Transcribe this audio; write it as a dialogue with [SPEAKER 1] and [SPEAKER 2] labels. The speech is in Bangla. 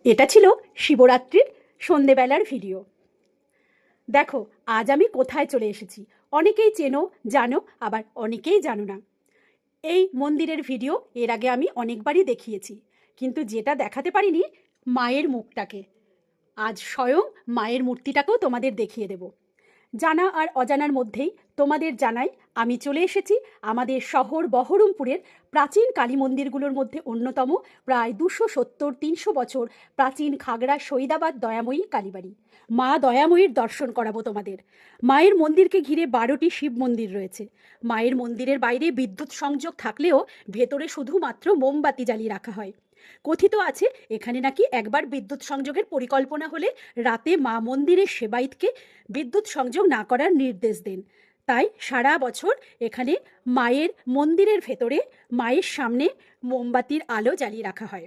[SPEAKER 1] এটা ছিল শিবরাত্রির সন্ধেবেলার ভিডিও। দেখো আজ আমি কোথায় চলে এসেছি। অনেকেই চেনো, জানো, আবার অনেকেই জানো না। এই মন্দিরের ভিডিও এর আগে আমি অনেকবারই দেখিয়েছি, কিন্তু যেটা দেখাতে পারিনি মায়ের মুখটাকে। আজ স্বয়ং মায়ের মূর্তিটাকেও তোমাদের দেখিয়ে দেব। জানা আর অজানার মধ্যেই তোমাদের জানাই, আমি চলে এসেছি আমাদের শহর বহরমপুরের প্রাচীন কালী মন্দিরগুলোর মধ্যে অন্যতম, প্রায় 270-300 বছর প্রাচীন খাগড়া শহীদাবাদ দয়াময়ী কালীবাড়ি। মা দয়াময়ীর দর্শন করাবো তোমাদের। মায়ের মন্দিরকে ঘিরে 12টি শিব মন্দির রয়েছে। মায়ের মন্দিরের বাইরে বিদ্যুৎ সংযোগ থাকলেও ভেতরে শুধুমাত্র মোমবাতি জ্বালিয়ে রাখা হয়। কথিত আছে এখানে নাকি একবার বিদ্যুৎ সংযোগের পরিকল্পনা হলে রাতে মা মন্দিরের সেবায়িতকে বিদ্যুৎ সংযোগ না করার নির্দেশ দেন। তাই সারা বছর এখানে মায়ের মন্দিরের ভেতরে মায়ের সামনে মোমবাতির আলো জ্বালিয়ে রাখা হয়।